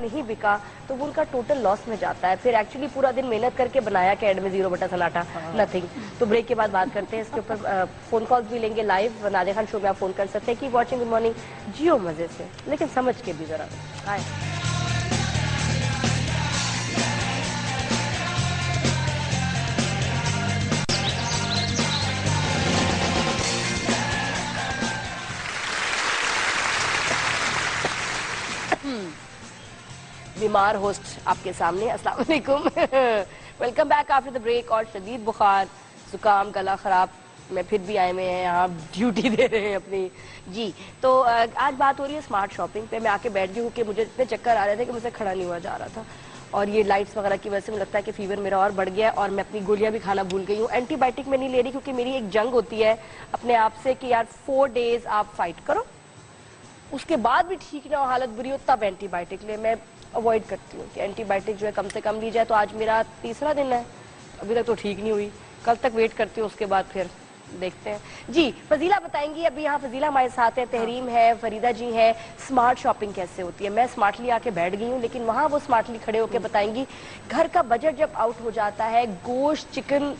نہیں بکا تو وہ ان کا ٹوٹل لاس میں جاتا ہے. پھر ایکچولی پورا دن محنت کر کے بنایا کہ ایڈ میں 0 بٹا سناٹا نتھنگ. تو بریک کے بعد بات کرتے ہیں اس کے اوپر. فون کالز بھی لیں گے لائیو. نادر خان شو میں آپ فون کر سکتے ہیں. Keep watching good morning. جیو مزے سے لیکن سمجھ کے بھی ذرا. بیمار ہوسٹ آپ کے سامنے. السلام علیکم. Welcome back after the break. اور شدید بخار زکام گلا خراب میں پھر بھی آئے ہوئے ہیں یہاں ڈیوٹی دے رہے ہیں اپنی. جی تو آج بات ہو رہی ہے اسمارٹ شاپنگ پہ. میں آ کے بیٹھ گئی ہوں کہ مجھے اتنے چکر آ رہے تھے کہ مجھ سے کھڑا نہیں ہوا جا رہا تھا. اور یہ لائٹس وغیرہ کی وجہ سے مجھے لگتا ہے کہ فیور میرا اور بڑھ گیا ہے. اور میں اپنی گولیاں بھی کھانا بھول گئی ہوں. اینٹی بائیوٹک میں نہیں لے رہی کیونکہ میری ایک جنگ ہوتی ہے اپنے آپ سے کہ یار 4 days آپ فائٹ کرو, اس کے بعد بھی ٹھیک نہ ہو, حالت بری ہو, تب اینٹی بائیوٹک لے. میں اوائڈ کرتی ہوں کہ اینٹی بائیوٹک جو ہے کم سے کم لی جائے. تو آج میرا 3را دن ہے, ابھی تک تو ٹھیک نہیں ہوئی. کل تک ویٹ کرتی ہوں, اس کے بعد پھر دیکھتے ہیں. جی فضیلہ بتائیں گی. ابھی یہاں فضیلہ ہمارے ساتھ ہے, تحریم ہے, فریدہ جی ہیں. اسمارٹ شاپنگ کیسے ہوتی ہے؟ میں اسمارٹلی آ کے بیٹھ گئی ہوں لیکن وہاں وہ اسمارٹلی کھڑے ہو کے بتائیں گی. گھر کا بجٹ جب آؤٹ ہو جاتا ہے, گوشت چکن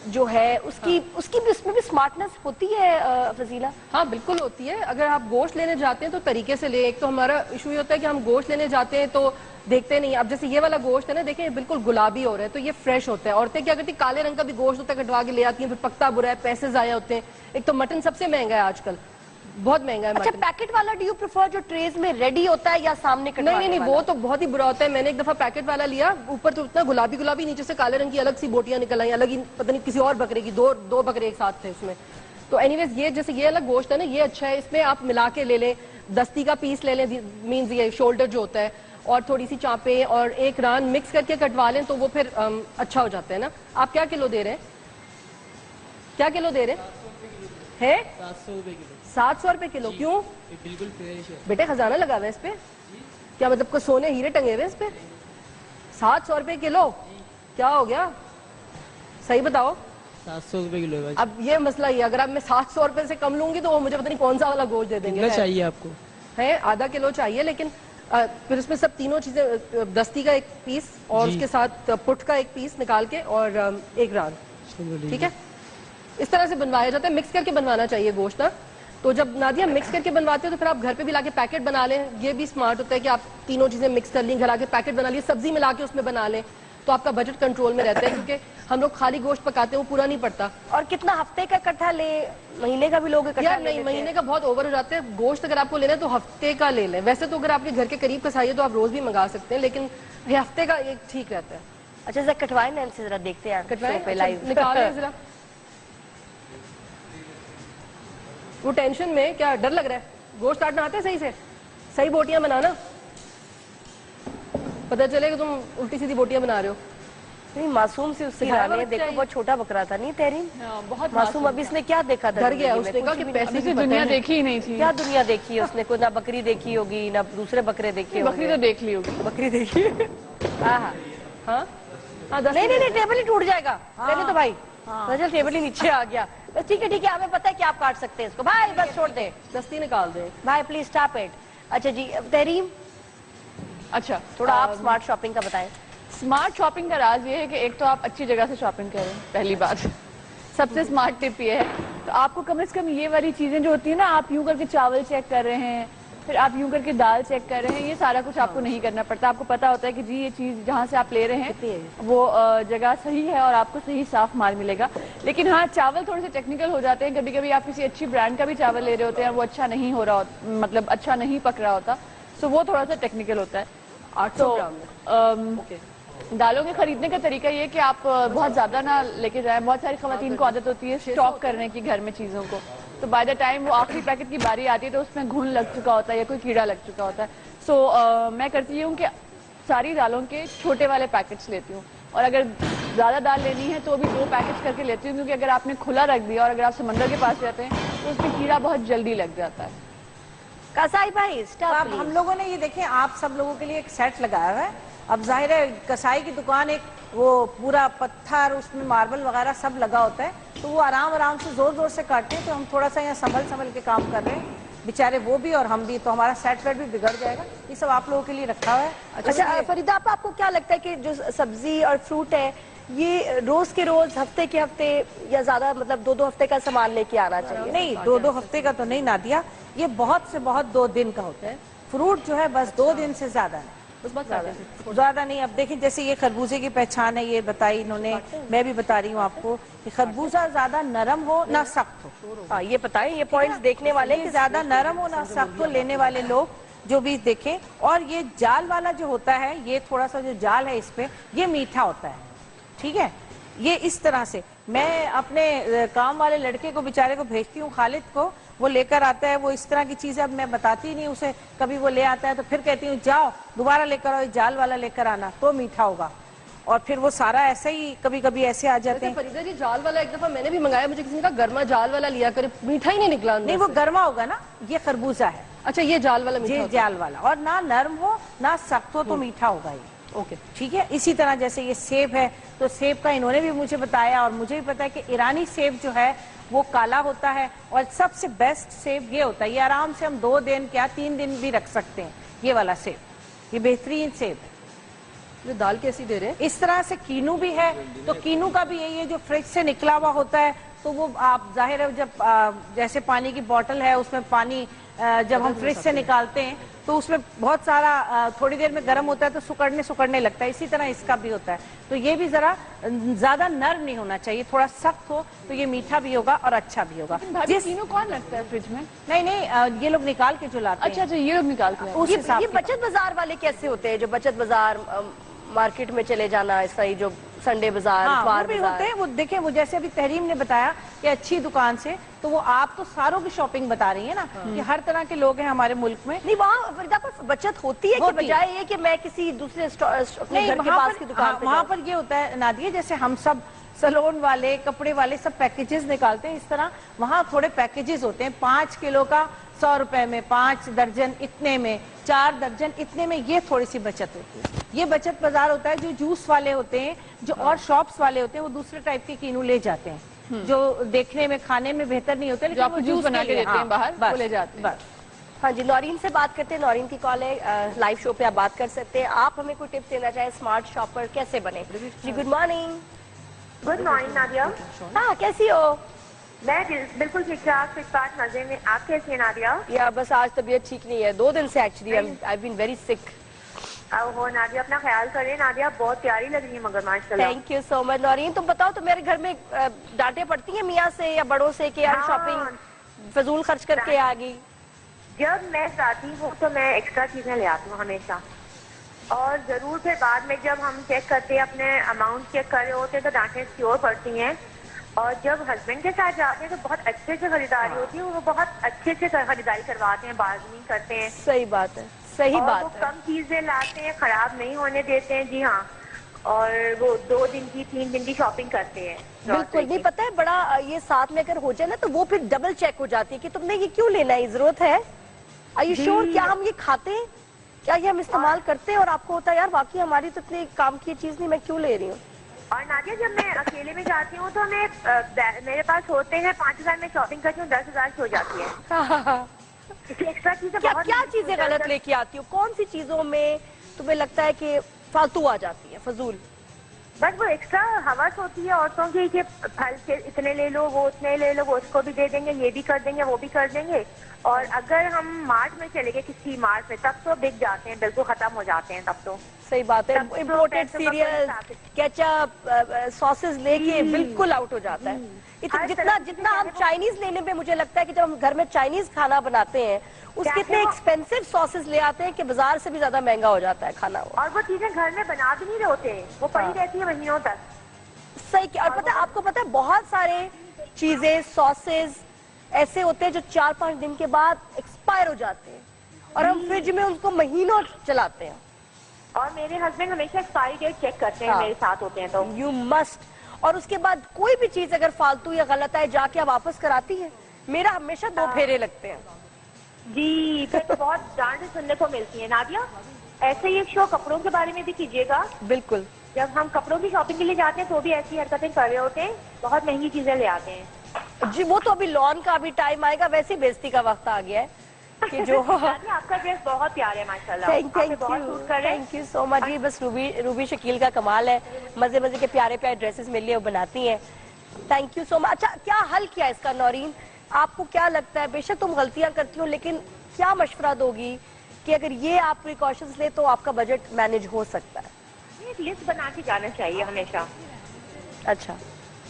جو ہے اس کی بھی اس میں بھی اسمارٹنس ہوتی ہے فضیلہ؟ ہاں بالکل ہوتی ہے. اگر آپ گوشت لینے جاتے ہیں تو طریقے سے لیں. ایک تو ہمارا ایشو یہ ہوتا ہے کہ ہم گوشت لینے جاتے ہیں تو دیکھتے نہیں. اب جیسے یہ والا گوشت ہے نا, دیکھیں بالکل گلابی ہو رہا ہے تو یہ فریش ہوتا ہے. عورتیں کیا کرتی ہیں, کالے رنگ کا بھی گوشت ہوتا ہے کٹوا کے لے آتی ہیں, پھر پکتا برا ہے, پیسے ضائع ہوتے ہیں. ایک تو مٹن سب سے مہنگا ہے آج کل, بہت مہنگا ہے مٹن. اچھا پیکٹ والا ڈو یو پریفر جو ٹریز میں ریڈی ہوتا ہے یا سامنے کٹوانے والا؟ نہیں وہ تو بہت ہی برا ہوتا ہے. میں نے ایک دفعہ پیکٹ والا لیا, اوپر تو اتنا گلابی گلابی, نیچے سے کالے رنگ کی الگ سی بوٹیاں نکل آئیں, الگ ہی پتہ نہیں کسی اور بکرے کی, دو بکرے ایک ساتھ تھے اس میں. تو اینی ویز یہ جیسے یہ الگ گوشت ہے نا, یہ اچھا ہے. اس میں آپ ملا کے لے لیں, دستی کا پیس لے لیں, مینز یہ شولڈر جو ہوتا ہے, اور تھوڑی سی چانپیں اور ایک ران مکس کر کے کٹوا لیں تو وہ پھر اچھا ہو جاتا ہے نا. آپ کیا کلو دے رہے ہیں, کیا کلو دے رہے ہیں؟ 700 روپے کلو. 700 روپے کلو. کیوں بالکل فریش ہے بیٹے, خزانہ لگا ہوا ہے اس پہ کیا؟ مطلب کوئی سونے ہیرے ٹنگے ہوئے اس پہ؟ 700 روپے کلو کیا ہو گیا, صحیح بتاؤ. 700 روپے کلو ہے. اب یہ مسئلہ یہ, اگر اب میں 700 روپے سے کم لوں گی تو وہ مجھے پتہ نہیں کون سا والا گوشت دے دیں گے. کتنا چاہیے آپ کو؟ ہے آدھا کلو چاہیے, لیکن پھر اس میں سب تینوں چیزیں, دستی کا ایک پیس اور اس کے ساتھ پٹ کا ایک پیس نکال کے اور ایک ران, ٹھیک ہے. اس طرح سے بنوایا جاتا ہے, مکس کر کے بنوانا چاہیے گوشت نا. تو جب نادیہ مکس کر کے بنواتے ہو تو پھر آپ گھر پہ بھی لا کے پیکٹ بنا لیں. یہ بھی اسمارٹ ہوتا ہے کہ آپ تینوں چیزیں مکس کر لیں, گھر آ کے پیکٹ بنا لیے, سبزی ملا کے اس میں بنا لیں, تو آپ کا بجٹ کنٹرول میں رہتا ہے. کیونکہ ہم لوگ خالی گوشت پکاتے ہیں, وہ پورا نہیں پڑتا. اور کتنا ہفتے کا اکٹھا لے, مہینے کا بھی لوگ اکٹھا یار نہیں, مہینے کا بہت اوور ہو جاتا ہے. گوشت اگر آپ کو لینا ہے تو ہفتے کا لے لیں. ویسے تو اگر آپ کے گھر کے قریب کسائی ہے تو آپ روز بھی منگا سکتے ہیں, لیکن یہ ہفتے کا ایک ٹھیک رہتا ہے. اچھا ذرا کٹوائیں نا, سے ذرا دیکھتے ہیں کٹوائیں, لائیو. نکالیں ذرا. وہ ٹینشن میں کیا ڈر لگ رہا ہے؟ گوشت کاٹنا آتا ہے صحیح سے, صحیح بوٹیاں بنانا, پتہ چلے کہ تم الٹی سیدھی بوٹیاں بنا رہے ہو. نہیں معصوم سے اس کی رانی ہے, دیکھو بہت چھوٹا بکرا تھا نہیں تحریم, بہت معصوم. ابھی اس نے کیا دیکھا تھا, ڈر گیا اس نے کہا کہ پیسے کی دنیا دیکھی ہی نہیں تھی. کیا دنیا دیکھی ہے اس نے؟ کوئی نہ بکری دیکھی ہوگی نہ دوسرے بکرے دیکھے ہوگی. بکری تو دیکھ لی ہوگی. بکری دیکھی. ہاں ہاں ہاں نہیں نہیں ٹیبل ہی ٹوٹ جائے گا. پہلے تو بھائی رجل ٹیبل ہی نیچے آ گیا. بس ٹھیک ہے ہمیں پتہ ہے کہ آپ کاٹ سکتے ہیں اس کو. بھائی بس چھوڑ دے, دستی نکال دیں بھائی پلیز اسٹاپ اٹ. اچھا جی تحریم, اچھا تھوڑا آپ اسمارٹ شاپنگ کا بتائیں. اسمارٹ شاپنگ کا راز یہ ہے کہ ایک تو آپ اچھی جگہ سے شاپنگ کریں, پہلی بات. سب سے اسمارٹ ٹپ یہ ہے, تو آپ کو کم از کم یہ والی چیزیں جو ہوتی ہیں نا, آپ یوں کر کے چاول چیک کر رہے ہیں, پھر آپ یوں کر کے دال چیک کر رہے ہیں, یہ سارا کچھ آپ کو نہیں کرنا پڑتا. آپ کو پتا ہوتا ہے کہ جی یہ چیز جہاں سے آپ لے رہے ہیں وہ جگہ صحیح ہے اور آپ کو صحیح صاف مال ملے گا. لیکن ہاں چاول تھوڑے سے ٹیکنیکل ہو جاتے ہیں. کبھی کبھی آپ کسی اچھی برانڈ کا بھی چاول لے رہے ہوتے ہیں, وہ اچھا نہیں ہو رہا, مطلب اچھا نہیں پک رہا ہوتا, تو وہ تھوڑا سا ٹیکنیکل ہوتا ہے. 800 گرام دالوں کے خریدنے کا طریقہ یہ کہ آپ بہت زیادہ نہ لے کے جائیں. بہت ساری خواتین کو عادت ہوتی ہے اسٹاک کرنے کی گھر میں چیزوں کو, تو بائی دا ٹائم وہ آخری پیکٹ کی باری آتی ہے تو اس میں گھن لگ چکا ہوتا ہے یا کوئی کیڑا لگ چکا ہوتا ہے. سو میں کرتی ہوں کہ ساری دالوں کے چھوٹے والے پیکٹس لیتی ہوں, اور اگر زیادہ دال لینی ہے تو بھی 2 پیکٹس کر کے لیتی ہوں, کیونکہ اگر آپ نے کھلا رکھ دیا اور اگر آپ سمندر کے پاس جاتے ہیں تو اس میں کیڑا بہت جلدی لگ جاتا ہے. کسائی بھائی اب ہم لوگوں نے یہ دیکھیں, آپ سب لوگوں کے لیے ایک سیٹ لگایا ہوا ہے. اب ظاہر ہے کسائی کی دکان ایک وہ پورا پتھر, اس میں ماربل وغیرہ سب لگا ہوتا ہے, تو وہ آرام سے زور سے کاٹتے ہیں. تو ہم تھوڑا سا یہاں سنبھل کے کام کر رہے ہیں. बेचारे वो भी और हम भी, तो हमारा सेट वेट भी बिगड़ जाएगा। ये सब आप लोगों के लिए रखा हुआ है। अच्छा फरीदा, आपको क्या लगता है कि जो सब्जी और फ्रूट है ये रोज के रोज, हफ्ते के हफ्ते, या ज्यादा मतलब 2-2 हफ्ते का सामान लेके आना चाहिए? नहीं, 2-2 हफ्ते का तो नहीं नादिया, ये बहुत से बहुत 2 दिन का होता है। फ्रूट जो है बस 2 दिन से ज्यादा नहीं, ज्यादा नहीं। अब देखिए जैसे ये खरबूजे की पहचान है, ये बताई इन्होंने, मैं भी बता रही हूँ आपको कि खरबूजा ज्यादा नरम हो ना सख्त हो। ये बताएं, ये पॉइंट्स देखने वाले कि ज्यादा नरम हो ना सख्त हो, लेने वाले लोग जो भी देखें। और ये जाल वाला जो होता है, ये थोड़ा सा जो जाल है इस पे, ये मीठा होता है, ठीक है। ये इस तरह से मैं अपने काम वाले लड़के को बेचारे को भेजती हूँ, खालिद को, वो लेकर आता है वो इस तरह की चीजें। अब मैं बताती नहीं उसे, कभी वो ले आता है तो फिर कहती हूँ जाओ दोबारा लेकर आओ, जाल वाला लेकर आना तो मीठा होगा। और फिर वो सारा ऐसे ही कभी कभी ऐसे आ जाते हैं। फरीदा जी, जाल वाला एक दफा मैंने भी मंगाया, मुझे किसी ने कहा गर्मा जाल वाला लिया करे, मीठा ही नहीं निकला। नहीं, वो गर्मा होगा ना, ये खरबूजा है। अच्छा, ये जाल वाला मीठा? ये जाल वाला, और ना नरम हो ना सख्त हो तो मीठा होगा ये। ओके, ठीक है। इसी तरह जैसे ये सेब है, तो सेब का इन्होंने भी मुझे बताया और मुझे भी पता है कि ईरानी सेब जो है वो काला होता है, और सबसे बेस्ट सेब ये होता है। ये आराम से हम 2 दिन क्या 3 दिन भी रख सकते हैं, ये वाला सेब, ये बेहतरीन सेब है। ये दाल कैसी दे रहे हैं? इस तरह से कीनू भी है, तो कीनू का भी यही है, जो फ्रिज से निकला हुआ होता है, तो वो आप जाहिर है जब जैसे पानी की बोतल है उसमें पानी जब हम फ्रिज से निकालते हैं तो उसमें बहुत सारा थोड़ी देर में गर्म होता है तो सुकड़ने लगता है। इसी तरह इसका भी होता है। तो ये भी जरा ज्यादा नर्म नहीं होना चाहिए, थोड़ा सख्त हो तो ये मीठा भी होगा और अच्छा भी होगा। कीनू कौन रखता है फ्रिज में? नहीं, ये लोग निकाल के जो लाते हैं। अच्छा, ये लोग निकालते हैं। ये बचत बाजार वाले कैसे होते हैं, जो बचत बाजार मार्केट में चले जाना, ऐसा ही जो संडे बाजार, वो भी होते हैं। वो देखें, वो जैसे अभी तहरीम ने बताया कि अच्छी दुकान से, तो वो आप तो सारों की शॉपिंग बता रही है ना, कि हर तरह के लोग हैं हमारे मुल्क में। नहीं, वहाँ फरीदा पर बचत होती है कि बजाय ये कि मैं किसी दूसरे अपने घर के पास की दुकान पे वहाँ पर ये होता है नादिया, जैसे हम सब सलोन वाले, कपड़े वाले सब पैकेजेस निकालते हैं, इस तरह वहाँ थोड़े पैकेजेस होते हैं। 5 किलो का 100 रुपए में, 5 दर्जन इतने में, 4 दर्जन इतने में, ये थोड़ी सी बचत होती है। ये बचत बाजार होता है। जो जूस वाले होते हैं, जो और शॉप्स वाले होते हैं, वो दूसरे टाइप के कीनू ले जाते हैं, जो देखने में खाने में बेहतर नहीं होते, लेकिन वो जूस बना के देते हैं बाहर, वो ले जाते हैं। हाँ जी, नौरीन से बात करते हैं। नौरीन की कॉल है, लाइव शो पे आप बात कर सकते हैं। आप हमें कोई टिप्स देना चाहे स्मार्ट शॉपर कैसे बने? जी good morning. Good morning Nadia. हाँ, कैसी हो? मैं बिल्कुल ठीक ठाक, फिट मजे में। आप कैसी हैं नादिया? या बस आज तबीयत ठीक नहीं है, 2 दिन से actually I been very sick. हो नादिया, अपना ख्याल करें। नादिया बहुत प्यारी लग रही है मगर माशाल्लाह। Thank you so much Naureen. तुम बताओ, तो मेरे घर में डांटे पड़ती हैं मियाँ से या बड़ों से कि यार शॉपिंग फजूल खर्च करके आ गई? जब मैं जाती हूँ तो मैं एक्स्ट्रा चीजें ले आती हूँ हमेशा, और जरूर फिर बाद में जब हम चेक करते हैं, अपने अमाउंट चेक कर रहे होते हैं, तो डांटें श्योर पड़ती हैं। और जब हस्बैंड के साथ जाते हैं तो बहुत अच्छे से खरीदारी होती है, वो बहुत अच्छे से खरीदारी करवाते हैं, बार्गेनिंग करते हैं। सही बात है, सही बात है। कम चीजें लाते हैं, खराब नहीं होने देते हैं। जी हाँ, और वो 2 दिन की 3 दिन की शॉपिंग करते हैं। बिल्कुल नहीं, पता है बड़ा ये साथ में अगर हो जाए ना तो वो फिर डबल चेक हो जाती है कि तुमने ये क्यों लेना है, जरूरत है, आर यू श्योर, क्या हम ये खाते हैं, क्या ये हम इस्तेमाल करते हैं? और आपको होता है यार वाकई हमारी तो इतनी काम की चीज नहीं, मैं क्यों ले रही हूँ। और नादिया, जब मैं अकेले में जाती हूँ तो मेरे पास होते हैं 5,000 में शॉपिंग करती हूँ, 10,000 की हो जाती है। एक्स्ट्रा चीजें क्या चीजें गलत लेके आती हो? कौन सी चीजों में तुम्हें लगता है कि फालतू आ जाती है, फजूल? बस वो एक्स्ट्रा हवस होती है औरतों की कि फल के इतने ले लो, वो उतने ले लो, वो उसको भी दे देंगे, ये भी कर देंगे, वो भी कर देंगे। और अगर हम मार्ट में चले गए, किसी मार्ट में, तब तो बिक जाते हैं, बिल्कुल खत्म हो जाते हैं तब तो। सही बात है, इम्पोर्टेड सीरियल, केचप, सॉसेस लेके बिल्कुल आउट हो जाता है। जितना हम चाइनीज लेने पे मुझे लगता है कि जब हम घर में चाइनीज खाना बनाते हैं उसके इतने एक्सपेंसिव सॉसेस ले आते हैं कि बाजार से भी ज्यादा महंगा हो जाता है खाना। और वो चीजें घर में बना भी नहीं रहे होते, वो पड़ी रहती है महीनों तक। सही। और पता है, आपको पता है बहुत सारे चीजें, सॉसेस ऐसे होते हैं जो 4-5 दिन के बाद एक्सपायर हो जाते हैं और हम फ्रिज में उनको महीनों चलाते हैं। और मेरे हस्बैंड हमेशा एक्सपायरी डेट चेक करते हैं, मेरे साथ होते हैं तो। You must. और उसके बाद कोई भी चीज अगर फालतू या गलत है जाके आप वापस कराती है? मेरा हमेशा 2 फेरे लगते हैं। जी, फिर तो बहुत डांट सुनने को मिलती है। नादिया, ऐसे ही एक शो कपड़ों के बारे में भी कीजिएगा। बिल्कुल। जब हम कपड़ों की शॉपिंग के लिए जाते हैं तो भी ऐसी हरकतें कर रहे होते हैं, बहुत महंगी चीजें ले आते हैं। जी, वो तो अभी लॉन का अभी टाइम आएगा, वैसे बेइज्जती का वक्त आ गया है। कि जो दादी आपका ड्रेस बहुत प्यारा है माशाल्लाह, थैंक आप पे बहुत सूट कर रहे हैं। Thank you so much. ये बस रूबी शकील का कमाल है, मजे मजे के प्यारे प्यारे ड्रेसेस मिल लिए वो बनाती हैं। Thank you so much. अच्छा, क्या हल किया इसका नौरीन? आपको क्या लगता है, बेशक तुम गलतियां करती हो, लेकिन क्या मशवरा दोगी कि अगर ये आप प्रिकॉशंस ले तो आपका बजट मैनेज हो सकता है? एक लिस्ट बना के जाना चाहिए हमेशा, अच्छा,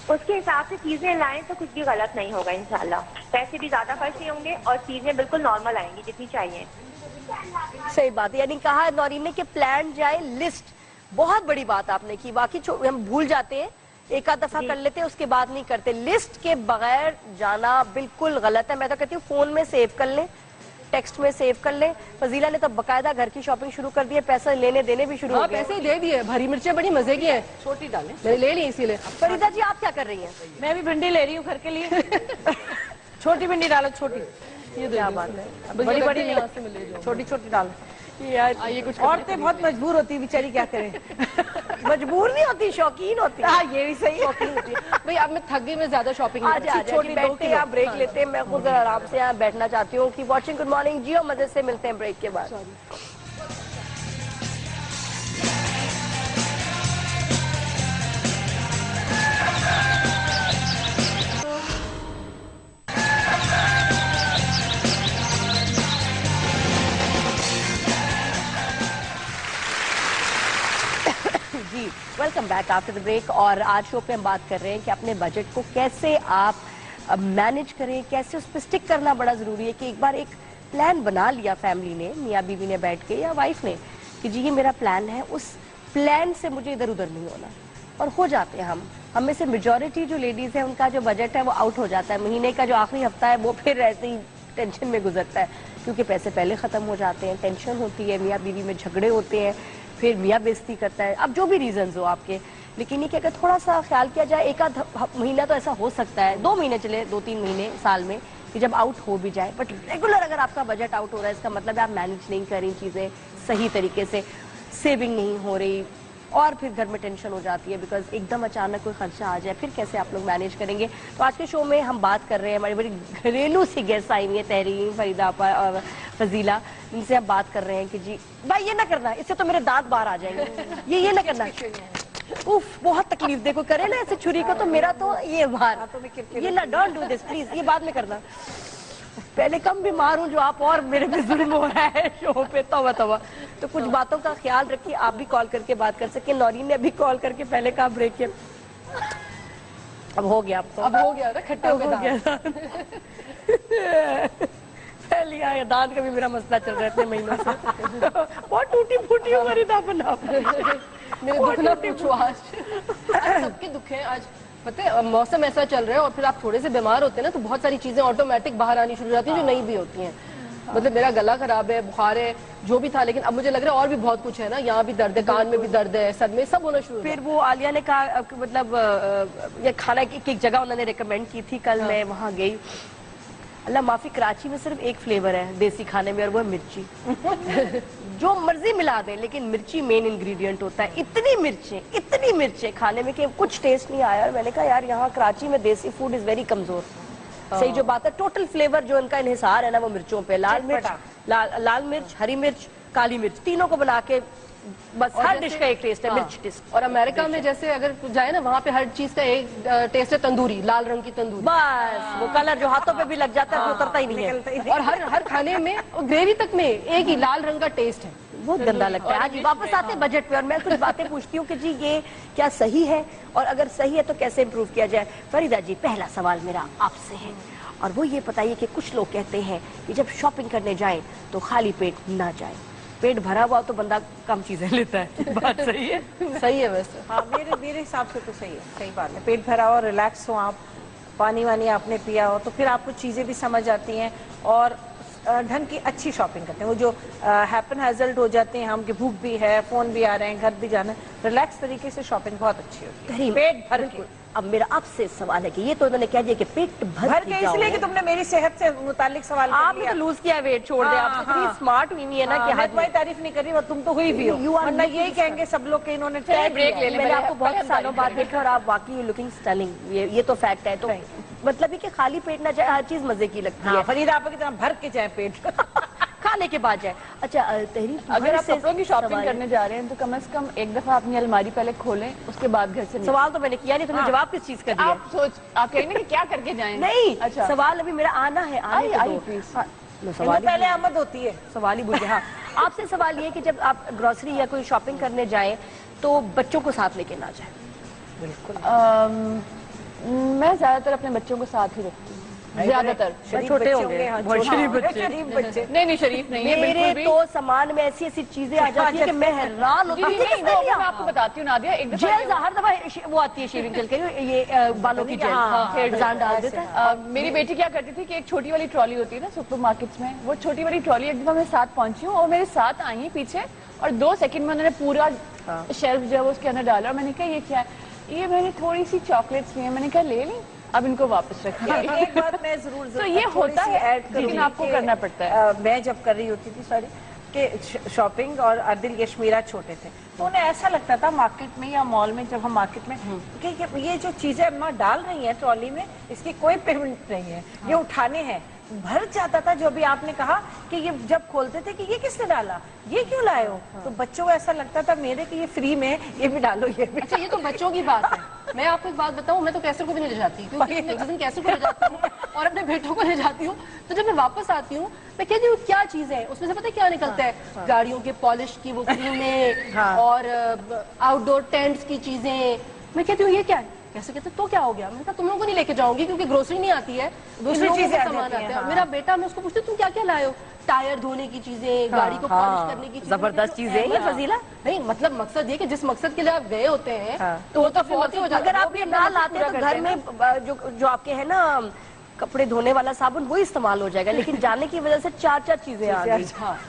उसके हिसाब से चीजें लाएं तो कुछ भी गलत नहीं होगा इंशाल्लाह। पैसे भी ज्यादा खर्च नहीं होंगे और चीजें बिल्कुल नॉर्मल आएंगी जितनी चाहिए। सही बात है। यानी कहा नौरीन ने कि प्लान जाए, लिस्ट बहुत बड़ी बात आपने की। बाकी हम भूल जाते हैं, एक आध दफा कर लेते हैं, उसके बाद नहीं करते। लिस्ट के बगैर जाना बिल्कुल गलत है। मैं तो कहती हूँ फोन में सेव कर लें, टेक्स्ट में सेव कर लें। फजीला ने तो बकायदा घर की शॉपिंग शुरू कर दी है, पैसे लेने देने भी शुरू हो गए। पैसे ही दे दिए, हरी मिर्चें बड़ी मजे की है, छोटी डालें। मैंने ले ली इसीलिए। फरीदा जी आप क्या कर रही हैं? मैं भी भिंडी ले रही हूँ घर के लिए। छोटी भिंडी डालो, छोटी। ये क्या बात है, बड़ी बड़ी नहीं, छोटी छोटी डालो। यार ये कुछ औरतें बहुत मजबूर होती है बेचारी, क्या करें। मजबूर नहीं होती, शौकीन होती है। हाँ ये भी सही है। भाई अब मैं थक गई, मैं ज्यादा शॉपिंग नहीं आज करती। छोटी बैठते हैं, यहाँ ब्रेक लेते हैं। मैं खुद आराम से यहाँ बैठना चाहती हूँ कि वॉचिंग गुड मॉर्निंग जियो मजे से। मिलते हैं ब्रेक के बाद। जी welcome back after the break. और आज शो पे हम बात कर रहे हैं कि अपने बजट को कैसे आप मैनेज करें, कैसे उस पर स्टिक करना बड़ा ज़रूरी है। कि एक बार एक प्लान बना लिया फैमिली ने, मियाँ बीवी ने बैठ के या वाइफ ने, कि जी ये मेरा प्लान है, उस प्लान से मुझे इधर उधर नहीं होना। और हो जाते हैं हम में से मेजॉरिटी जो लेडीज़ है उनका जो बजट है वो आउट हो जाता है। महीने का जो आखिरी हफ्ता है वो फिर ऐसे ही टेंशन में गुजरता है, क्योंकि पैसे पहले ख़त्म हो जाते हैं, टेंशन होती है, मियाँ बीवी में झगड़े होते हैं, फिर मियाँ बेइज्जती करता है। अब जो भी रीजंस हो आपके, लेकिन ये कि अगर थोड़ा सा ख्याल किया जाए, एक आध महीना तो ऐसा हो सकता है, 2 महीने चले, 2-3 महीने साल में, कि जब आउट हो भी जाए। बट रेगुलर अगर आपका बजट आउट हो रहा है, इसका मतलब है आप मैनेज नहीं कर रही चीज़ें सही तरीके से, सेविंग नहीं हो रही, और फिर घर में टेंशन हो जाती है बिकॉज एकदम अचानक कोई खर्चा आ जाए, फिर कैसे आप लोग मैनेज करेंगे। तो आज के शो में हम बात कर रहे हैं, हमारी बड़ी घरेलू सी गेस्ट आई हुई है तहरीन, फरीदा और फजीला, इनसे हम बात कर रहे हैं कि जी भाई ये ना करना, इससे तो मेरे दांत बाहर आ जाएंगे, ये ना करना, उफ बहुत तकलीफ, देखो करे ना ऐसे छुरी को तो मेरा तो ये बाहर, ये ना डोंट डू दिस प्लीज, ये बाद में करना। पहले कम बीमार हूँ जो आप और मेरे पे जुल्म हो रहा है शो पे, तौबा तौबा। तो कुछ बातों का ख्याल रखिए, आप भी कॉल करके बात कर सके। नौरीन ने अभी कॉल करके पहले कहा ब्रेक के, अब हो गया, अब हो गया ना, खट्टे हो गए पहले आया दांत का भी मेरा मसला चल रहा है इतने महीनों से। बहुत टूटी फूटी हो मेरी दांत बना, मेरे दुख ना पूछो आज, सबके दुख है आज। पता है मौसम ऐसा चल रहा है और फिर आप थोड़े से बीमार होते हैं ना, तो बहुत सारी चीजें ऑटोमेटिक बाहर आनी शुरू हो जाती हैं जो नहीं भी होती हैं। मतलब मेरा गला खराब है, बुखार है, जो भी था, लेकिन अब मुझे लग रहा है और भी बहुत कुछ है ना, यहाँ भी दर्द है, कान में भी दर्द है, सर में, सब होना शुरू। फिर वो आलिया ने कहा, मतलब ये खाना की एक जगह उन्होंने रिकमेंड की थी, कल मैं वहाँ गई, अल्लाह माफी, कराची में सिर्फ एक फ्लेवर है देसी खाने में और वो है मिर्ची। जो मर्जी मिला दे, लेकिन मिर्ची मेन इंग्रेडिएंट होता है। इतनी मिर्चें खाने में कि कुछ टेस्ट नहीं आया। मैंने कहा यार यहाँ कराची में देसी फूड इज वेरी कमजोर। सही जो बात है, टोटल फ्लेवर जो इनका इन्हिसार है ना वो मिर्चों पे, लाल मिर्च, हरी मिर्च, काली मिर्च, तीनों को बना के बस हर डिश का एक टेस्ट है, मिर्च टेस्ट। और अमेरिका में जैसे अगर जाए ना, वहाँ पे हर चीज का एक टेस्ट है, तंदूरी, लाल रंग की तंदूरी, बस वो कलर जो हाथों पे भी लग जाता है वो उतरता ही नहीं है। और हर खाने में और ग्रेवी तक में एक ही लाल रंग का टेस्ट है, बहुत गंदा लगता है। आज वापस आते हैं बजट पे और मैं कुछ बातें पूछती हूँ कि जी ये क्या सही है, और अगर सही है तो कैसे इम्प्रूव किया जाए। फरीदा जी, पहला सवाल मेरा आपसे है, और वो ये बताइए कि कुछ लोग कहते हैं कि जब शॉपिंग करने जाएं तो खाली पेट ना जाएं, पेट भरा हुआ तो बंदा कम चीजें लेता है। बात सही है? सही है वैसे। हाँ मेरे हिसाब से तो सही है, सही बात है। पेट भरा हो, रिलैक्स हो आप, पानी वानी आपने पिया हो, तो फिर आपको चीज़ें भी समझ आती हैं और ढंग की अच्छी शॉपिंग करते हैं। वो जो हैपन हैजल्ड हो जाते हैं हम, कि भूख भी है, फोन भी आ रहे हैं, घर भी जाना है, रिलैक्स तरीके से शॉपिंग बहुत अच्छी होती है, पेट भर के। अब मेरा आपसे सवाल है कि ये तो उन्होंने कह दिया कि पेट भर के, इसलिए कि तुमने मेरी सेहत से मुतालिक सवाल कर आपने लिया। तो लूज किया, वेट छोड़ दिया, आप इतनी स्मार्ट हुई है ना कि मैं तुम्हारी तारीफ नहीं कर रही, और तुम तो हुई भी हो, वरना यही कहेंगे सब लोग कि इन्होंने ब्रेक ले लिया। मैंने आपको बहुत सालों बाद देखा और आप वाकई लुकिंग स्टनिंग, ये तो फैक्ट है। तो मतलब ہے کہ خالی پیٹ نہ جائے, ہر چیز مزے کی لگتی ہے, فرید آپ کی طرح بھر کے جائے پیٹ کھانے کے بعد جائے. اچھا تحریر, اگر آپ کپڑوں کی شاپنگ کرنے جا رہے ہیں تو کم از کم ایک دفعہ اپنی الماری پہلے کھولیں, اس کے بعد گھر سے سوال تو میں نے کیا نہیں, تم نے جواب کس چیز کا دیا؟ آپ کہیں گے کہ کیا کر کے جائیں؟ نہیں, اچھا سوال ابھی میرا آنا ہے, آئی پلیز. سوال پہلے آمد ہوتی ہے, سوال ہی بھول گیا. ہاں, آپ سے سوال یہ ہے کہ جب آپ گروسری یا کوئی شاپنگ کرنے جائیں تو بچوں کو ساتھ لے کے نہ جائیں. بالکل میں زیادہ تر اپنے بچوں کو ساتھ ہی رکھتی ہوں, زیادہ تر. چھوٹے ہوں گے, بہت شریف بچے. نہیں شریف نہیں ہے میرے بالکل بھی. تو سامان میں ایسی ایسی چیزیں آ جاتی ہیں کہ میں حیران ہوتی ہوں. میں آپ کو بتاتی ہوں نادیہ, ایک دفعہ جیل ہر دفعہ وہ آتی ہے شیونگ جیل کے, یہ بالوں کی جیل جان ڈال دیتا ہے. میری بیٹی کیا کرتی تھی کہ ایک چھوٹی والی ٹرالی ہوتی ہے نا سپر مارکیٹس میں, وہ چھوٹی والی ٹرالی ایک دفعہ میں ساتھ پہنچی ہوں اور میرے ساتھ آئی ہیں پیچھے, اور 2 سیکنڈ میں انہوں نے پورا شیلف جو ہے اس کے اندر ڈالا, اور میں نے کہا یہ کیا ہے؟ یہ میں نے تھوڑی سی چاکلیٹس لی ہیں. میں نے کہا لے لیں, اب ان کو واپس رکھیں. ایک بات میں ضرور تو یہ ہوتا ہے, لیکن آپ کو کرنا پڑتا ہے. میں جب کر رہی ہوتی تھی کہ شاپنگ, اور عادل یشمیرا چھوٹے تھے تو انہیں ایسا لگتا تھا مارکیٹ میں یا مال میں, جب ہم مارکیٹ میں, کہ یہ جو چیزیں اماں ڈال رہی ہیں ٹرالی میں اس کی کوئی پیمنٹ نہیں ہے, یہ اٹھانے ہیں. بھر جاتا تھا جو بھی آپ نے کہا کہ یہ جب کھولتے تھے کہ یہ کس نے ڈالا, یہ کیوں لائے ہو, تو بچوں کو ایسا لگتا تھا میرے کہ یہ فری میں, یہ بھی ڈالو, یہ بھی. اچھا یہ تو بچوں کی بات ہے. میں آپ کو ایک بات بتاؤں, میں تو کیسر کو بھی نہیں لے جاتی, کیونکہ میں جس دن کیسر کو لے جاتی ہوں اور اپنے بیٹوں کو لے جاتی ہوں تو جب میں واپس آتی ہوں میں کہتی ہوں کیا چیز ہے اس میں سے, پتہ ہے کیا نکلتا ہے؟ گاڑیوں کے پالش کی وہ کریمیں اور آؤٹ ڈور ٹینٹس کی چیزیں. میں کہتی ہوں یہ کیا ہے؟ کیسے کہتے تو کیا ہو گیا؟ میں نے کہا تم لوگوں کو نہیں لے کے جاؤں گی کیونکہ گروسری نہیں آتی ہے, دوسری چیزیں سامان آتا ہے. میرا بیٹا, میں اس کو پوچھتی ہوں تم کیا کیا لائے ہو؟ ٹائر دھونے کی چیزیں, گاڑی کو پالش کرنے کی چیزیں. زبردست چیزیں ہیں یہ فضیلہ. نہیں مطلب مقصد یہ کہ جس مقصد کے لیے آپ گئے ہوتے ہیں تو وہ تو بہت ہی ہو جاتا ہے. اگر آپ یہ نہ لاتے تو گھر میں جو آپ کے ہیں نا کپڑے دھونے والا صابن, وہی استعمال ہو جائے گا, لیکن جانے کی وجہ سے 4 چیزیں آ گئی.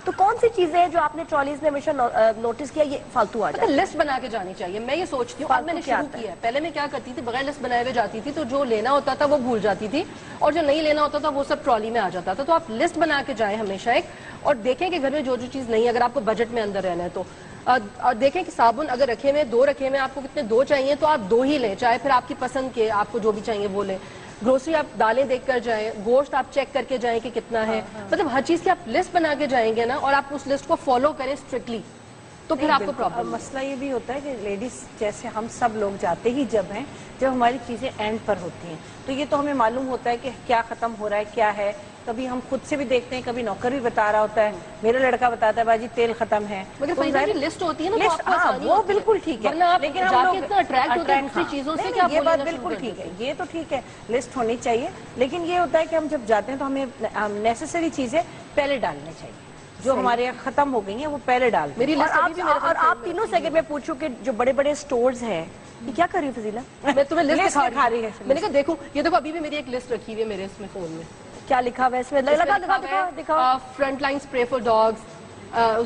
تو کون سی چیزیں ہیں جو آپ نے ٹرالیز میں ہمیشہ نوٹس کیا یہ فالتو آ جائے؟ لسٹ بنا کے جانی چاہیے. میں یہ سوچتی ہوں, اب میں نے شروع کیا ہے. پہلے میں کیا کرتی تھی, بغیر لسٹ بنائے ہوئے جاتی تھی, تو جو لینا ہوتا تھا وہ بھول جاتی تھی, اور جو نہیں لینا ہوتا تھا وہ سب ٹرالی میں آ جاتا تھا. تو آپ لسٹ بنا کے جائیں ہمیشہ ایک, اور دیکھیں کہ گھر میں جو چیز نہیں ہے, اگر آپ کو بجٹ میں اندر رہنا ہے تو, اور دیکھیں کہ صابن اگر رکھے ہوئے 2 رکھے ہوئے, آپ کو کتنے 2 چاہیے تو آپ 2 ہی لیں, چاہے پھر آپ کی پسند کے آپ کو جو بھی چاہیے وہ لیں. گروسری آپ دالیں دیکھ کر جائیں, گوشت آپ چیک کر کے جائیں کہ کتنا ہے, مطلب ہر چیز کی آپ لسٹ بنا کے جائیں گے نا, اور آپ اس لسٹ کو فالو کریں اسٹرکٹلی, تو پھر آپ کو پرابلم. مسئلہ یہ بھی ہوتا ہے کہ لیڈیز جیسے ہم سب لوگ جاتے ہی جب ہیں جب ہماری چیزیں اینڈ پر ہوتی ہیں, تو یہ تو ہمیں معلوم ہوتا ہے کہ کیا ختم ہو رہا ہے, کیا ہے. کبھی ہم خود سے بھی دیکھتے ہیں, کبھی نوکر بھی بتا رہا ہوتا ہے, میرا لڑکا بتاتا ہے باجی تیل ختم ہے. مگر فائدہ کی لسٹ ہوتی ہے نا, وہ بالکل ٹھیک ہے, لیکن ہم لوگ اتنا اٹریکٹ ہوتے ہیں دوسری چیزوں سے کہ یہ بات بالکل ٹھیک ہے, یہ تو ٹھیک ہے لسٹ ہونی چاہیے, لیکن یہ ہوتا ہے کہ ہم جب جاتے ہیں تو ہمیں نیسیسری چیزیں پہلے ڈالنی چاہیے, جو ہمارے یہاں ختم ہو گئی ہیں وہ پہلے ڈال دیں. میری لسٹ اور آپ تینوں سے اگر میں پوچھوں کہ جو بڑے بڑے سٹورز ہیں, یہ کیا کر رہی ہوں فضیلہ؟ میں تمہیں لسٹ دکھا رہی ہے. میں نے کہا دیکھو, یہ دیکھو ابھی بھی میری ایک لسٹ رکھی ہوئی ہے میرے اس میں فون میں. کیا لکھا ہوا ہے اس میں؟ دکھاؤ. Frontline spray for dogs,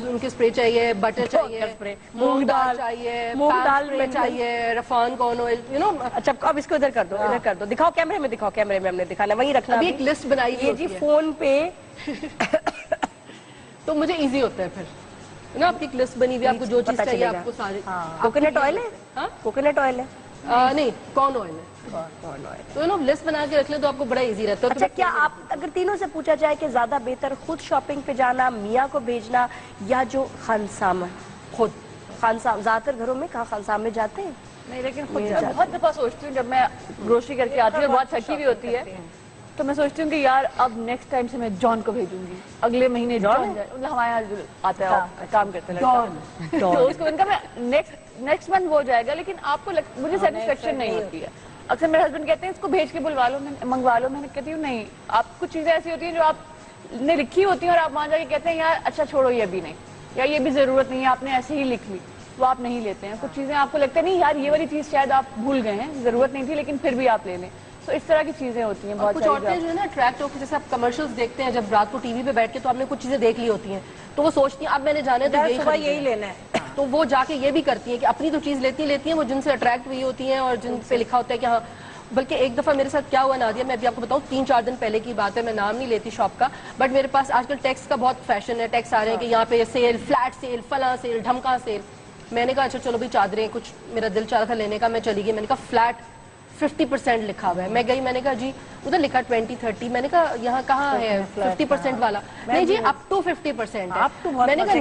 ان کے اسپرے چاہیے, بٹر چاہیے, مونگ دال چاہیے, مونگ دال میں چاہیے, رفان کون آئل, یو نو. اچھا اب اس کو ادھر کر دو, ادھر کر دو, دکھاؤ کیمرے میں, دکھاؤ کیمرے میں, ہم نے دکھانا وہیں رکھنا. ابھی ایک لسٹ بنائی یہ جی فون پہ, تو مجھے ایزی ہوتا ہے پھر نا, آپ کی ایک لسٹ بنی ہوئی, آپ کو جو چیز چاہیے آپ کو سارے. کوکونٹ آئل ہے, کوکونٹ آئل ہے, نہیں کون آئل ہے, تو نا لسٹ بنا کے رکھ لیں تو آپ کو بڑا ایزی رہتا ہے. اچھا کیا آپ اگر تینوں سے پوچھا جائے کہ زیادہ بہتر خود شاپنگ پہ جانا, میاں کو بھیجنا, یا جو خانسامہ خود خانسام, زیادہ تر گھروں میں کہاں خانسام میں جاتے ہیں؟ نہیں, لیکن خود میں بہت دفعہ سوچتی ہوں جب میں گروسری کر کے آتی ہوں, بہت تھکی بھی ہوتی ہے, تو میں سوچتی ہوں کہ یار اب نیکسٹ ٹائم سے میں جان کو بھیجوں گی, اگلے مہینے جان ہمارے یہاں آتا ہے کام کرتے ہیں, تو اس کو ان کا میں نیکسٹ منتھ وہ ہو جائے گا, لیکن آپ کو مجھے سیٹسفیکشن نہیں ہوتی ہے. اکثر میرے ہسبینڈ کہتے ہیں اس کو بھیج کے بلوا لو, منگوا لو. میں نے کہتی ہوں نہیں, آپ کچھ چیزیں ایسی ہوتی ہیں جو آپ نے لکھی ہوتی ہیں اور آپ وہاں جا کے کہتے ہیں یار اچھا چھوڑو یہ بھی نہیں, یا یہ بھی ضرورت نہیں ہے, آپ نے ایسے ہی لکھ لی, وہ آپ نہیں لیتے ہیں. کچھ چیزیں آپ کو لگتا ہے نہیں یار یہ والی چیز شاید آپ بھول گئے ہیں, ضرورت نہیں تھی لیکن پھر بھی آپ لے لیں. تو اس طرح کی چیزیں ہوتی ہیں. کچھ عورتیں جو ہے نا اٹریکٹ ہو کے, جیسے آپ کمرشلز دیکھتے ہیں جب رات کو ٹی وی پہ بیٹھ کے, تو آپ نے کچھ چیزیں دیکھ لی ہوتی ہیں, تو وہ سوچتی ہیں اب میں نے جانا ہے تو یہی لینا ہے, تو وہ جا کے یہ بھی کرتی ہیں کہ اپنی تو چیز لیتی ہیں وہ جن سے اٹریکٹ ہوئی ہوتی ہیں اور جن پہ لکھا ہوتا ہے کہ ہاں. بلکہ ایک دفعہ میرے ساتھ کیا ہوا نادیہ, میں ابھی آپ کو بتاؤں 3-4 دن پہلے کی بات ہے, میں نام نہیں لیتی شاپ کا, بٹ میرے پاس آج کل ٹیکس کا بہت فیشن ہے, ٹیکس آ رہے ہیں کہ یہاں پہ سیل, فلیٹ سیل, فلاں سیل, ڈھمکا سیل. میں نے کہا اچھا چلو بھائی چادریں, کچھ میرا دل چاہ رہا تھا لینے کا, میں چلی گئی, میں نے کہا 50% लिखा हुआ है। मैं गई, मैंने कहा जी उधर लिखा 20-30, मैंने कहा यहाँ कहाँ है 50% वाला? नहीं जी अप टू 50% है। मैंने कहा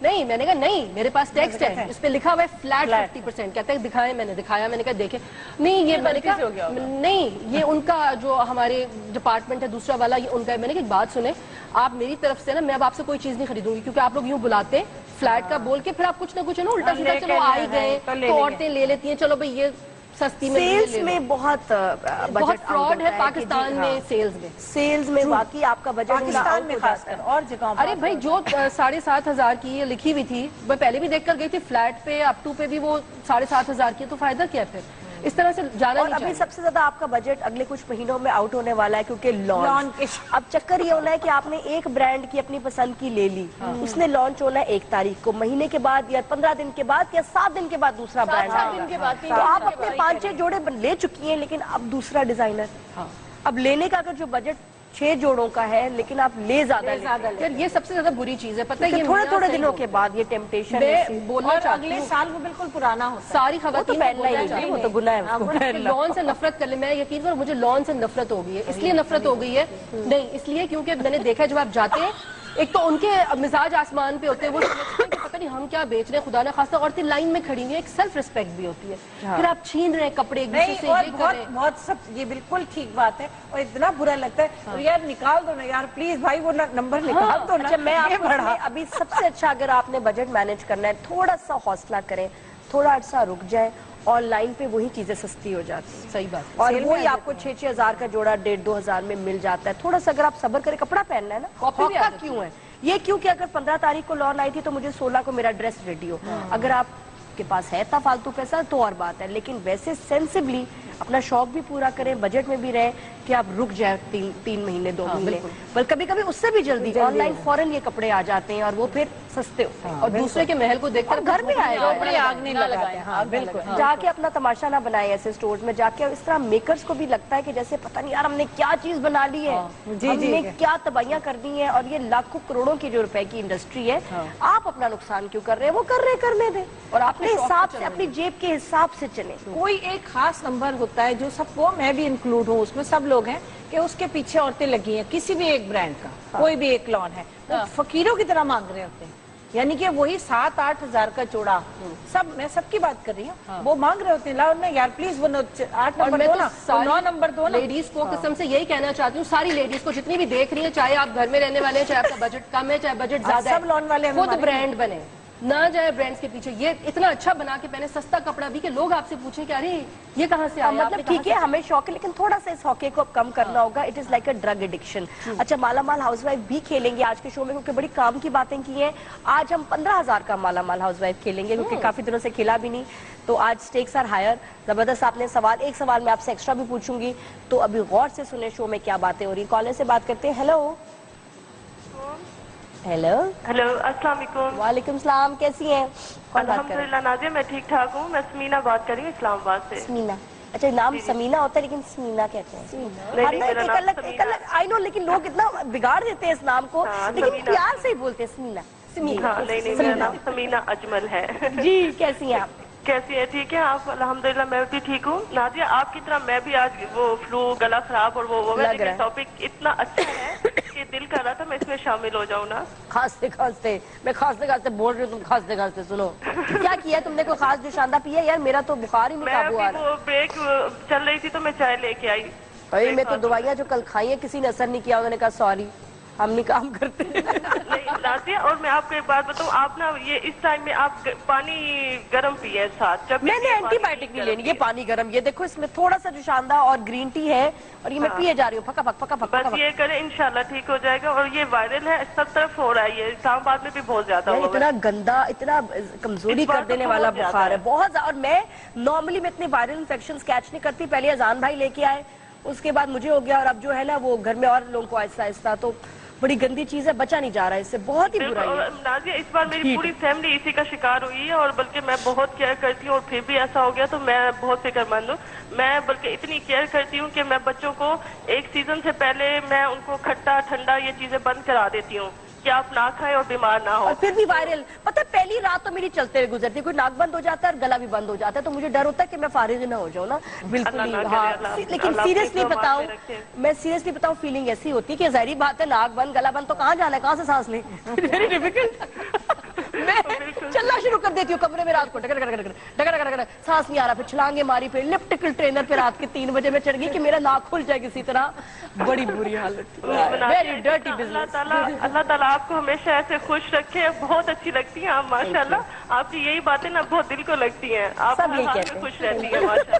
नहीं, मैंने कहा नहीं, मेरे पास टेक्स्ट है, इस पे लिखा हुआ है फ्लैट 50%। कहते हैं दिखाएं, मैंने दिखाया, मैंने कहा देखे नहीं, ये मैंने कहा नहीं, ये उनका जो हमारे डिपार्टमेंट है दूसरा वाला, ये उनका है। मैंने कहा एक बात सुने, आप मेरी तरफ से ना, मैं अब आपसे कोई चीज नहीं खरीदूंगी, क्योंकि आप लोग यूं बुलाते फ्लैट का बोल के, फिर आप कुछ ना कुछ है ना उल्टा सीधा, चलो आ ही गए तो औरतें ले लेती हैं, चलो भाई ये सस्ती में सेल्स में बहुत फ्रॉड है पाकिस्तान में। सेल्स में बाकी आपका बजट पाकिस्तान में खासकर और जगहों पर। अरे भाई जो 7,500 की ये लिखी हुई थी, मैं पहले भी देख कर गई थी, फ्लैट पे अप टू पे भी वो 7,500 की, तो फायदा क्या है फिर? इस तरह से जाना नहीं चाहिए। अभी सबसे ज्यादा आपका बजट अगले कुछ महीनों में आउट होने वाला है, क्योंकि लॉन्च। अब चक्कर ये होना है कि आपने एक ब्रांड की अपनी पसंद की ले ली, उसने लॉन्च होना है 1 तारीख को, महीने के बाद या 15 दिन के बाद या 7 दिन के बाद दूसरा ब्रांड आएगा। तो आप अपने 5-6 जोड़े ले चुकी हैं, लेकिन अब दूसरा डिजाइनर। अब लेने का अगर जो बजट 6 जोड़ों का है, लेकिन आप ले ज्यादा यार, ये सबसे ज्यादा बुरी चीज है, पता है? ये थोड़े दिनों के बाद ये टेम्पटेशन बोलना चाहती अगले साल वो बिल्कुल पुराना होता है। सारी खवातीन पहनना ही नहीं, वो तो गुनाह है उसको। लॉन से नफरत कर ले, मैं यकीन करो मुझे लॉन से नफरत हो गई है। इसलिए नफरत हो गई है नहीं, इसलिए क्योंकि मैंने देखा जब आप जाते हैं, एक तो उनके मिजाज आसमान पे होते हैं, वो समझते हैं कि पता नहीं हम क्या बेच रहे हैं, खुदा ने खासा औरतें लाइन में खड़ी हुई है, एक सेल्फ रिस्पेक्ट भी होती है। फिर आप छीन रहे हैं कपड़े एक दूसरे से, ये कर रहे हैं। बहुत सब, ये बिल्कुल ठीक बात है, और इतना बुरा लगता है। और यार निकाल दो ना यार प्लीज भाई, वो नंबर निकाल दो ना। अच्छा, मैं आपको अभी सबसे अच्छा, अगर आपने बजट मैनेज करना है, थोड़ा सा हौसला करें, थोड़ा अर्सा रुक जाए, ऑनलाइन पे वही चीजें सस्ती हो जाती है। सही बात। और वही आपको 6-6 हजार का जोड़ा 1,500-2 हजार में मिल जाता है। थोड़ा सा अगर आप सब्र करें, कपड़ा पहनना है ना, हौका क्यों है ये? क्योंकि अगर 15 तारीख को लॉन आई थी तो मुझे 16 को मेरा ड्रेस रेडी हो। अगर आपके पास है था फालतू पैसा तो और बात है, लेकिन वैसे सेंसिबली अपना शौक भी पूरा करें, बजट में भी रहे कि आप रुक जाए 3 महीने 2 महीने, बल्कि कभी कभी उससे भी जल्दी ऑनलाइन फौरन ये कपड़े आ जाते हैं और वो फिर सस्ते होते हैं। और दूसरे के महल को देखकर घर में आए, आग नहीं लगाते हैं। बिल्कुल जाके अपना तमाशा ना बनाए ऐसे स्टोर्स में जाके। इस तरह मेकर्स को भी लगता है कि जैसे पता नहीं यार हमने क्या चीज बना ली है, हमने क्या तबाहियां कर दी हैं, और ये लाखों करोड़ों की जो रुपए की इंडस्ट्री है, आप अपना नुकसान क्यों कर रहे हैं? वो कर रहे, करने दें, और अपने हिसाब से, अपनी जेब के हिसाब से चले। कोई एक खास नंबर होता है जो सबको, मैं भी इंक्लूड हूँ उसमें, सब लोग हैं कि उसके पीछे औरतें लगी हैं, किसी भी एक ब्रांड का, कोई भी एक लॉन है, वो फकीरों की तरह मांग रहे होते हैं। यानी कि वही 7-8 हजार का जोड़ा, सब, मैं सबकी बात कर रही हूँ, वो मांग रहे होते हैं, लाओ ना यार प्लीज वो 8 नंबर दो ना, 9 नंबर दो ना। लेडीज को कसम से यही कहना चाहती हूँ, सारी लेडीज को जितनी भी देख रही है, चाहे आप घर में रहने वाले हैं, चाहे आपका बजट कम है, चाहे बजट ज्यादा है, सब लॉन वाले खुद ब्रांड बने, ना जाए ब्रांड्स के पीछे। ये इतना अच्छा बना के पहने, सस्ता कपड़ा भी, कि लोग आपसे पूछें कि अरे ये कहाँ से आया? मतलब ठीक है, हमें शौक है, लेकिन थोड़ा सा इस हॉके को अब कम करना होगा। It is like a drug addiction. अच्छा, माला माल हाउसवाइफ भी खेलेंगे आज के शो में, क्योंकि बड़ी काम की बातें की हैं। आज हम 15,000 का माला माल हाउसवाइफ खेलेंगे, क्योंकि काफी दिनों से खेला भी नहीं, तो आज स्टेक्स आर हायर। जबरदस्त आपने सवाल, एक सवाल मैं आपसे एक्स्ट्रा भी पूछूंगी, तो अभी गौर से सुने शो में क्या बातें हो रही। कॉलर से बात करते हैं। हेलो हेलो हेलो, अस्सलाम वालेकुम। वालेकुम सलाम, कैसी हैं? कौन बात कर रहे हैं? अल्हम्दुलिल्लाह नाज़िया, मैं ठीक ठाक हूँ। मैं समीना बात कर रही हूँ इस्लामाबाद से। समीना, अच्छा नाम समीना होता है लेकिन समीना कहते हैं। एक अलग आई नो, लेकिन लोग इतना बिगाड़ देते हैं इस नाम को, लेकिन प्यार से ही बोलते हैं समीना। हाँ, नहीं, मेरा नाम समीना अजमल है। जी, कैसी हैं आप? कैसी है? ठीक है आप? अल्हम्दुलिल्लाह मैं भी ठीक हूँ। नाज़िया, आपकी तरह मैं भी आज वो फ्लू, गला खराब और वो लेकिन टॉपिक इतना अच्छा है कि दिल कर रहा था मैं इसमें शामिल हो जाऊँ ना। खांसते खांसते, मैं खांसते खांसते बोल रही हूँ, तुम खांसते खांसते सुनो। क्या किया तुमने? कोई खास जो शानदार पिया? यार मेरा तो बुखार ही नहीं काबू आ रहा। वो ब्रेक चल रही थी तो मैं चाय लेके आई। भाई मैं तो दवाइयाँ जो कल खाई है किसी ने असर नहीं किया। उन्होंने कहा सॉरी हम नहीं काम करते। नहीं नाज़िया, और मैं आपको एक बात बताऊँ, आप ना ये इस टाइम में आप पानी गर्म पिए साथ। जब मैंने एंटीबायोटिक नहीं लेनी, ये पानी गर्म, ये देखो इसमें थोड़ा सा जो शानदार और ग्रीन टी है, और ये मैं पिए जा रही हूँ फका फक फका फक। बस ये करें, इंशाल्लाह ठीक हो जाएगा। और ये वायरल है, सब तरफ हो रहा है, ये इस्लामाबाद में भी बहुत ज्यादा हुआ है। इतना गंदा, इतना कमजोरी कर देने वाला बुखार है, बहुत ज्यादा। और मैं नॉर्मली में इतने वायरल इन्फेक्शन कैच नहीं करती। पहले अजान भाई लेके आए, उसके बाद मुझे हो गया, और अब जो है ना वो घर में और लोगों को आहिस्ता आहिस्ता, तो बड़ी गंदी चीज है, बचा नहीं जा रहा है इससे, बहुत ही बुरा है। नाज़िया, इस बार मेरी पूरी फैमिली इसी का शिकार हुई है, और बल्कि मैं बहुत केयर करती हूँ, और फिर भी ऐसा हो गया तो मैं बहुत फिक्रमंद हूँ। मैं बल्कि इतनी केयर करती हूँ कि मैं बच्चों को एक सीजन से पहले मैं उनको खट्टा ठंडा ये चीजें बंद करा देती हूँ, کہ آپ نہ کھائیں اور بیمار نہ ہو. اور پھر بھی وائرل. پتہ ہے پہلی رات تو میری چلتے ہوئے گزرتی ہے, کوئی ناک بند ہو جاتا ہے اور گلا بھی بند ہو جاتا ہے, تو مجھے ڈر ہوتا ہے کہ میں فارغ نہ ہو جاؤں نا بالکل ہی. ہاں لیکن سیریسلی بتاؤں, میں سیریسلی بتاؤں فیلنگ ایسی ہوتی ہے کہ ظاہری بات ہے ناک بند گلا بند تو کہاں جانا ہے, کہاں سے سانس لیں, ویری ڈیفیکلٹ. میں چلنا شروع کر دیتی ہوں کمرے میں رات کو, ڈگر ڈگر ڈگر ڈگر ڈگر ڈگر, سانس نہیں آ رہا, پھر چھلانگیں ماری, پھر الیپٹیکل ٹرینر پہ رات کے 3 بجے میں چڑھ گئی کہ میرا ناک کھل جائے کسی طرح. بڑی بری حالت, ویری ڈرٹی بزنس. اللہ تعالیٰ آپ کو ہمیشہ ایسے خوش رکھے. بہت اچھی لگتی ہیں آپ ماشاء اللہ, آپ کی یہی باتیں نا بہت دل کو لگتی ہیں, آپ سب یہی ہر کہتے حال میں ہیں. خوش رہتی ہیں ماشاء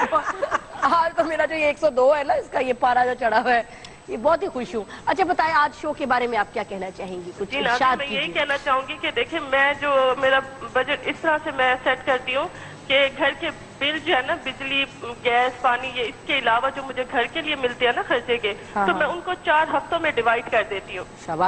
اللہ. آج تو میرا جو یہ 102 ہے نا, اس کا یہ پارا جو چڑھا ہوا ہے, یہ بہت ہی خوش ہوں. اچھا بتائیں آج شو کے بارے میں آپ کیا کہنا چاہیں گی, کچھ جی ناظرین, ارشاد میں یہی کیجیے. کہنا چاہوں گی کہ دیکھیں میں جو میرا بجٹ اس طرح سے میں سیٹ کرتی ہوں کہ گھر کے بل جو ہے نا, بجلی گیس پانی, یہ اس کے علاوہ جو مجھے گھر کے لیے ملتے ہیں نا خرچے کے, تو میں ان کو 4 ہفتوں میں ڈیوائڈ کر دیتی ہوں. شاباش.